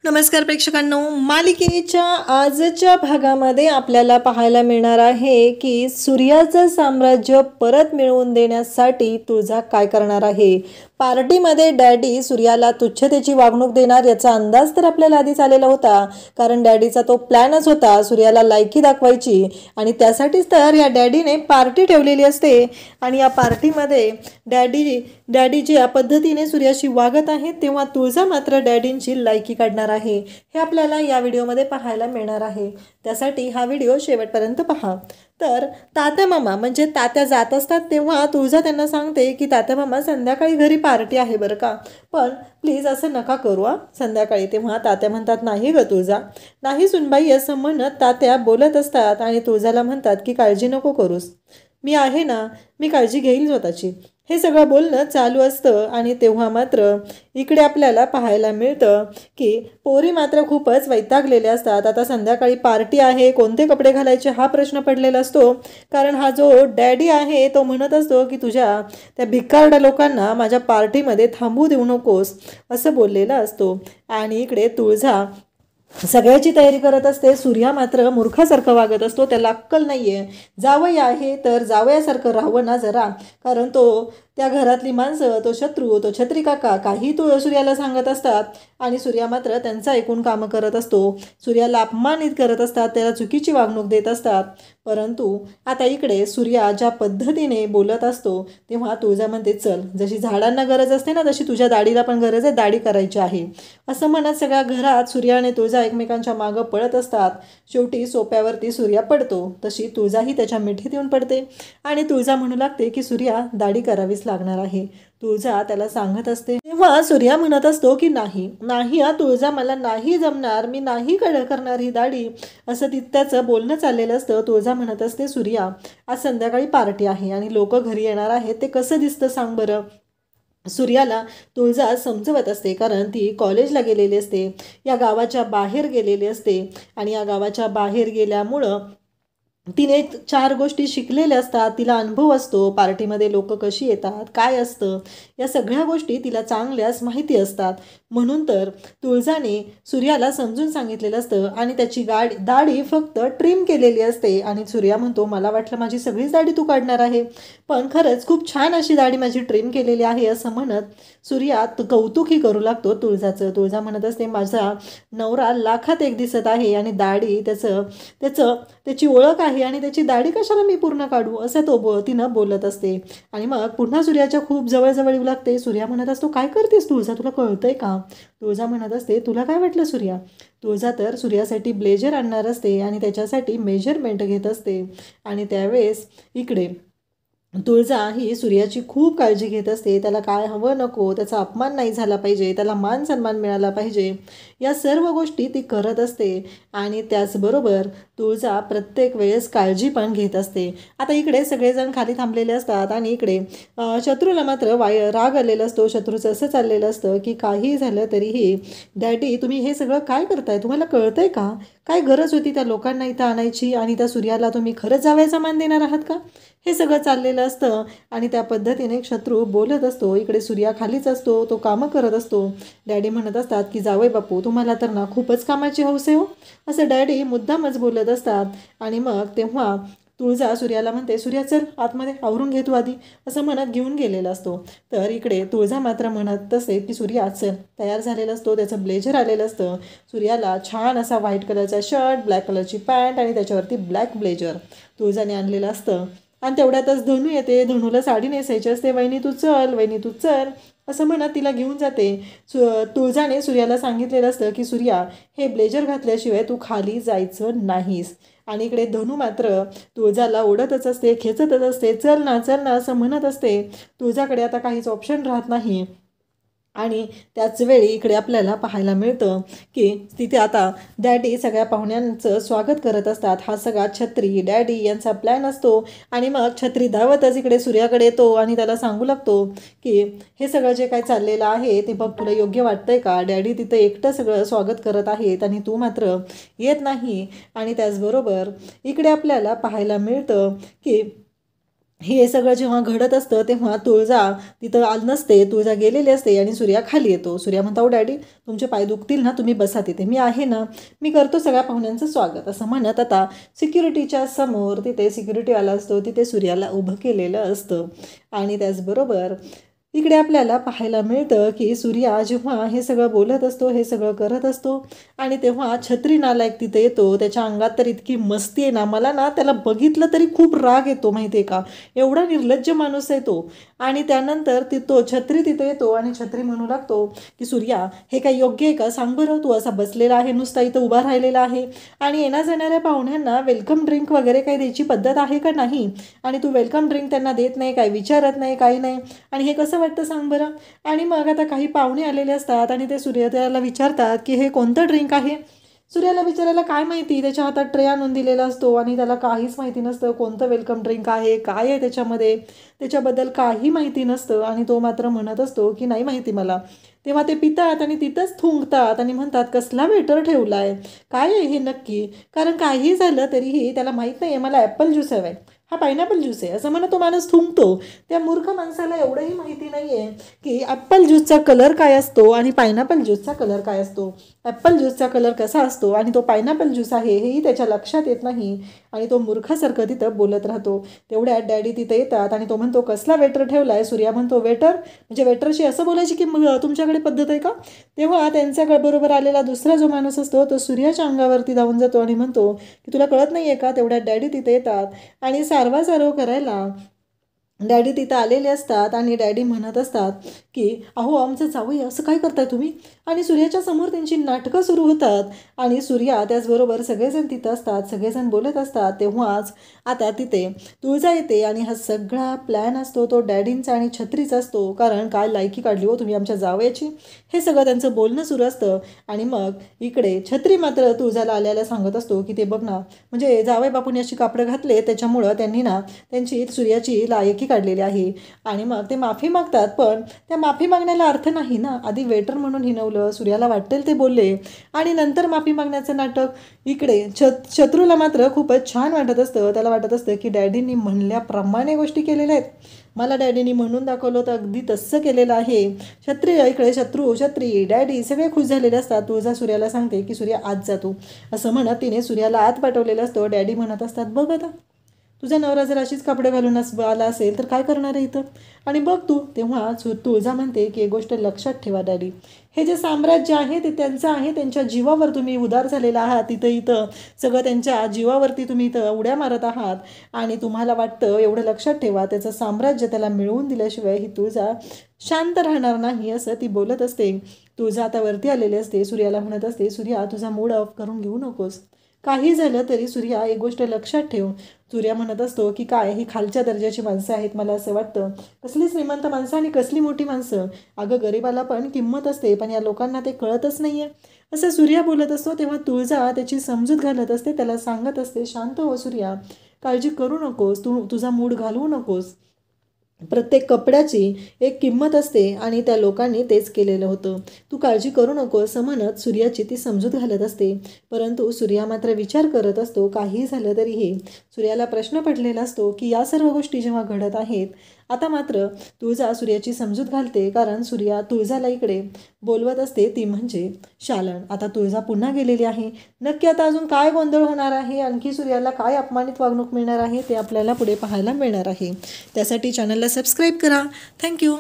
नमस्कार प्रेक्षकांनो, मालिकेच्या आजच्या भागामध्ये आपल्याला पाहायला मिळणार आहे की सूर्याचं साम्राज्य परत मिळवून देण्यासाठी तुळजा काय करणार आहे। पार्टीमध्ये डॅडी सूर्याला तुच्छतेची वागणूक देणार याचा अंदाज तर आपल्याला आधीच आलेला होता, कारण डॅडीचा तो प्लॅनच होता सूर्याला लायकी दाखवायची आणि त्यासाठीच तर या डॅडीने पार्टी ठेवलेली असते। आणि या पार्टीमध्ये डॅडी ज्या पद्धतीने सूर्याशी वागत आहे तेव्हा तुळजा मात्र डॅडींची लायकी काढणार आहे हे आपल्याला या व्हिडिओमध्ये पाहायला मिळणार आहे। त्यासाठी हा व्हिडिओ शेवटपर्यंत पहा। तर तात्या मामा म्हणजे तात्या जात असतात तेव्हा तुळजा त्यांना सांगते की तात्या मामा संध्याकाळी घरी पार्टी आहे बरं का, पण प्लीज असं नका करू संध्याकाळी। तेव्हा तात्या म्हणतात नाही ग तुळजा, नाही सुनबाई असं म्हणत तात्या बोलत असतात आणि तुळजाला म्हणतात की काळजी नको करूस, मी आहे ना, मी काळजी घेईल स्वतःची। हे सगळं बोलणं चालू असतं आणि तेव्हा मात्र इकडे आपल्याला पाहायला मिळतं की पोरी मात्र खूपच वैतागलेल्या असतात। आता संध्याकाळी पार्टी आहे, कोणते कपडे घालायचे हा प्रश्न पडलेला असतो, कारण हा जो डॅडी आहे तो म्हणत असतो की तुझ्या त्या भिकारड्या लोकांना माझ्या पार्टीमध्ये थांबू देऊ नकोस असं बोललेला असतो। आणि इकडे तुळजा सगळ्याची तयारी करत असते, सूर्या मात्र मूर्खासारखं वागत असतो, त्याला अक्कल नाहीये। जावई आहे तर जावयासारखं राहावं ना जरा, कारण तो त्या घरातली माणसं, तो शत्रू, तो छत्री काका काही तो सूर्याला सांगत असतात आणि सूर्या मात्र त्यांचा ऐकून कामं करत असतो। सूर्याला अपमानित करत असतात, त्याला चुकीची वागणूक देत असतात। परंतु आता इकडे सूर्या ज्या पद्धतीने बोलत असतो तेव्हा तुळजा म्हणते चल, जशी झाडांना गरज असते ना तशी तुझ्या दाढीला पण गरज आहे, दाढी करायची आहे असं म्हणत सगळ्या घरात सूर्या आणि तुळजा एकमेकांच्या मागं पळत असतात। शेवटी सोप्यावरती सूर्या पडतो, तशी तुळजाही त्याच्या मिठीत येऊन पडते आणि तुळजा म्हणू लागते की सूर्या दाढी करावीच लागणार आहे। तुळजा त्याला सांगत असते तेव्हा सूर्या म्हणत असतो की नाही नाही तुळजा, मला नाही जमणार, मी नाही करणार ही दाढी असं त्याचं बोलणं चाललेलं असतं। तुळजा म्हणत असते सूर्या आज संध्याकाळी पार्टी आहे आणि लोक घरी येणार आहेत, ते कसं दिसतं सांग बरं। सूर्याला तुळजा समजवत असते, कारण ती कॉलेजला गेलेली असते, या गावाच्या बाहेर गेलेली असते आणि या गावाच्या बाहेर गेल्यामुळं तिने 4 गोष्टी शिकलेल्या असतात, तिला अनुभव असतो, पार्टीमध्ये लोक कशी येतात, काय असतं, या सगळ्या गोष्टी तिला चांगल्याच माहिती असतात। म्हणून तर तुळजाने सूर्याला समजून सांगितलेलं असतं आणि त्याची दाढी फक्त ट्रिम केलेली असते आणि सूर्या म्हणतो मला वाटलं माझी सगळीच दाढी तू काढणार आहे, पण खरंच खूप छान अशी दाढी माझी ट्रिम केलेली आहे असं म्हणत सूर्या कौतुकही करू लागतो तुळजाचं। तुळजा म्हणत असते माझा नवरा लाखात एक दिसत आहे आणि दाढी त्याची ओळख आहे आणि त्याची दाढी कशाला मी पूर्ण काढू असं तिनं बोलत असते। आणि मग पुन्हा सूर्याच्या खूप जवळ येऊ लागते। सूर्या म्हणत असतो काय करतेस तुळजा, तुला कळतंय का। तुळजा म्हणत असते तुला काय वाटलं सूर्या। तुळजा तर सूर्यासाठी ब्लेजर आणणार असते आणि त्याच्यासाठी मेजरमेंट घेत असते आणि त्यावेळेस इकडे तुळजा ही सूर्याची खूप काळजी घेत असते, त्याला काय हवं नको, त्याचा अपमान नाही झाला पाहिजे, त्याला मान सन्मान मिळाला पाहिजे, या सर्व गोष्टी ती करत असते आणि त्याचबरोबर तुळजा प्रत्येक वेळेस काळजी पण घेत असते। आता इकडे सगळेजण खाली थांबलेले असतात आणि इकडे शत्रूला मात्र राग आलेला असतो। शत्रूचं असं चाललेलं असतं की काही झालं तरीही डॅडी तुम्ही हे सगळं काय करताय, तुम्हाला कळतंय का, काय गरज होती त्या लोकांना इथं आणायची आणि त्या सूर्याला तुम्ही खरंच जावयाचा मान देणार आहात का, हे सगळं चाललेलं असतं आणि त्या पद्धतीने शत्रू बोलत असतो। इकडे सूर्या खालीच असतो, तो कामं करत असतो। डॅडी म्हणत असतात की जावई बापू तुम्हाला तर ना खूपच कामाची हौस आहे हो, असं डॅडी मुद्दामच बोलत असतात। आणि मग तेव्हा तुळजा सूर्याला म्हणते सूर्या चल आतमध्ये आवरून घे तू आधी असं म्हणत घेऊन गेलेला असतो। तर इकडे तुळजा मात्र म्हणत असते की सूर्या चल, तयार झालेला असतो, त्याचं ब्लेजर आलेलं असतं। सूर्याला छान असा व्हाईट कलरचा शर्ट, ब्लॅक कलरची पॅन्ट आणि त्याच्यावरती ब्लॅक ब्लेजर तुळजाने आणलेलं असतं। आणि तेवढ्यातच धनू येते, धनूला साडी नेसायची असते, वहिनी तू चल, वहिनी तू चल असं म्हणत तिला घेऊन जाते। तुळजाने सूर्याला सांगितलेलं असतं की सूर्या हे ब्लेजर घातल्याशिवाय तू खाली जायचं नाहीस। आणि इकडे धनू मात्र तुळजाला ओढतच असते, खेचतच असते, चल ना असं म्हणत असते। तुळजाकडे आता काहीच ऑप्शन राहत नाही आणि त्याच वेळी इकडे आपल्याला पाहायला मिळतं की तिथे आता डॅडी सगळ्या पाहुण्यांचं स्वागत करत असतात। हा सगळा छत्री डॅडी यांचा प्लॅन असतो आणि मग छत्री धावतच इकडे सूर्याकडे येतो आणि त्याला सांगू लागतो की हे सगळं जे काय चाललेलं आहे ते बघ, तुला योग्य वाटतंय का, डॅडी तिथं एकटं सगळं स्वागत करत आहेत आणि तू मात्र येत नाही। आणि त्याचबरोबर इकडे आपल्याला पाहायला मिळतं की हे सगळं जेव्हा घडत असतं तेव्हा तुळजा तिथं नसते, तुळजा गेलेली असते आणि सूर्या खाली येतो. सूर्या म्हणतो, "ओ डॅडी, तुमचे पाय दुखतील ना, तुम्ही बसा तिथे, मी आहे ना, मी करतो सगळ्या पाहुण्यांचं स्वागत." असं म्हणत आता सिक्युरिटीच्या समोर तिथे सिक्युरिटीवाला असतो, तिथे सूर्याला उभं केलेलं असतं. आणि त्याचबरोबर इकडे आपल्याला पाहायला मिळतं की सूर्या जेव्हा हे सगळं बोलत असतो, हे सगळं करत असतो आणि तेव्हा छत्री नालायक तिथे येतो. त्याच्या अंगात तर इतकी मस्ती आहे ना, मला ना त्याला बघितलं तरी खूप राग येतो माहिती आहे का, एवढा निर्लज्ज माणूस आहे तो. आणि त्यानंतर तो छत्री तिथे येतो आणि छत्री म्हणू लागतो की सूर्या, हे काय योग्य आहे का, सांग बरं, तू असा बसलेला आहे, नुसता इथं उभा राहिलेला आहे आणि येण्या जाणाऱ्या पाहुण्यांना वेलकम ड्रिंक वगैरे काही द्यायची पद्धत आहे का नाही, आणि तू वेलकम ड्रिंक त्यांना देत नाही, काय विचारत नाही, काही नाही, आणि हे कसं वाटतं सांग बरं. आणि मग आता काही पाहुणे आलेले असतात आणि ते सूर्याला विचारतात की हे कोणतं ड्रिंक आहे. सूर्याला बिचारायला काय माहिती, त्याच्या हातात ट्रे आणून दिलेला असतो आणि त्याला काहीच माहिती नसतं कोणतं वेलकम ड्रिंक आहे, काय आहे त्याच्यामध्ये, त्याच्याबद्दल काही माहिती नसतं. आणि तो मात्र म्हणत असतो की नाही माहिती मला. तेव्हा ते पितात आणि तिथंच थुंकतात आणि म्हणतात, कसला वेटर ठेवला आहे, काय आहे हे नक्की, कारण काही झालं तरीही त्याला माहीत नाही आहे मला ॲपल ज्यूस हवा आहे, हा पायनॅपल ज्यूस आहे असं म्हणत तो माणूस थुंकतो. त्या मूर्ख माणसाला एवढंही माहिती नाही आहे की ॲपल ज्यूसचा कलर काय असतो आणि पायनॅपल ज्यूसचा कलर काय असतो, ॲपल ज्यूसचा कलर कसा असतो आणि तो पायनॅपल ज्यूस आहे हेही त्याच्या लक्षात येत नाही. आणि तो मूर्खासारखं तिथं बोलत राहतो. तेवढ्यात डॅडी तिथं येतात आणि तो म्हणतो, कसला वेटर ठेवला आहे. सूर्या म्हणतो, वेटर म्हणजे वेटरशी असं बोलायची की मग तुमच्याकडे पद्धत आहे का. तेव्हा त्यांच्याकडे बरोबर आलेला दुसरा जो माणूस असतो तो सूर्याच्या अंगावरती धावून जातो आणि म्हणतो की तुला कळत नाही आहे का. तेवढ्यात डॅडी तिथे येतात आणि सारवासारव करायला डॅडी तिथं आलेले असतात आणि डॅडी म्हणत असतात की अहो आमचं जावई असं काय करताय तुम्ही. आणि सूर्याच्या समोर त्यांची नाटकं सुरू होतात आणि सूर्या त्याचबरोबर सगळेजण तिथं असतात, सगळेजण बोलत असतात. तेव्हाच आता तिथे तुळजा येते आणि हा सगळा प्लॅन असतो तो डॅडींचा आणि छत्रीचा असतो, कारण काय लायकी काढली हो तुम्ही आमच्या जावयाची, हे सगळं त्यांचं बोलणं सुरू असतं. आणि मग इकडे छत्री मात्र तुळजाला आल्याला सांगत असतो की ते बघ ना, म्हणजे जावई बापूंनी अशी कापडं घातले त्याच्यामुळं त्यांनी ना त्यांची सूर्याची लायकी काढलेली आहे. आणि मग ते माफी मागतात, पण त्या माफी मागण्याला अर्थ नाही ना. आधी वेटर म्हणून हिनवलं, सूर्याला वाटेल ते बोलले आणि नंतर माफी मागण्याचं नाटक. इकडे शत्रूला मात्र खूपच छान वाटत असतं. त्याला वाटत असतं की डॅडींनी म्हणल्याप्रमाणे गोष्टी केलेल्या आहेत, मला डॅडींनी म्हणून दाखवलं तर अगदी तसं केलेलं आहे. इकडे छत्री डॅडी सगळे खुश झालेले असतात. तुळजा सूर्याला सांगते की सूर्या आज जातो असं म्हणत तिने सूर्याला आत पाठवलेलं असतं. डॅडी म्हणत असतात, बघ आता तुझा नवरा जर अशीच कपडे घालून आला असेल तर काय करणार आहे इथं. आणि बघ तू. तेव्हा तुळजा म्हणते की एक गोष्ट लक्षात ठेवा डॅडी, हे जे साम्राज्य आहे ते त्यांचं आहे, त्यांच्या जीवावर तुम्ही उदार झालेला आहात. इथं सगळं त्यांच्या जीवावरती तुम्ही इथं उड्या मारत आहात आणि तुम्हाला वाटतं, एवढं लक्षात ठेवा, त्याचं साम्राज्य त्याला मिळवून दिल्याशिवाय ही तुळजा शांत राहणार नाही असं ती बोलत असते. तुळजा आता वरती आलेली असते, सूर्याला म्हणत असते, सूर्या तुझा मूड ऑफ करून घेऊ नकोस, काही झालं तरी सूर्या एक गोष्ट लक्षात ठेव. सूर्या म्हणत असतो की काय ही खालच्या दर्जाची माणसं आहेत, मला असं वाटतं, कसली श्रीमंत माणसं आणि कसली मोठी माणसं, अगं गरिबाला पण किंमत असते, पण या लोकांना ते कळतच नाही आहे असं सूर्या बोलत असतो. तेव्हा तुळजा त्याची समजूत घालत असते, त्याला सांगत असते, शांत हो सूर्या, काळजी करू नकोस, तुझा मूड घालवू नकोस, प्रत्येक कपड्याची एक किंमत असते आणि त्या लोकांनी तेच केलेलं होतं, तू काळजी करू नको असं म्हणत सूर्याची ती समजूत घालत असते. परंतु सूर्या मात्र विचार करत असतो. काही झालं तरीही सूर्याला प्रश्न पडलेला असतो की या सर्व गोष्टी जेव्हा घडत आहेत, आता मात्र तुळजा सूर्याची समजूत घालते, कारण सूर्या तुळजाला इकडे बोलवत असते, ती म्हणजे शालन. आता तुळजा पुन्हा गेलेली आहे. नक्की आता अजून काय गोंधळ होणार आहे, आणखी सूर्याला काय अपमानित वागणूक मिळणार आहे ते आपल्याला पुढे पाहायला मिळणार आहे. त्यासाठी चॅनलला सबस्क्राईब करा. थँक्यू.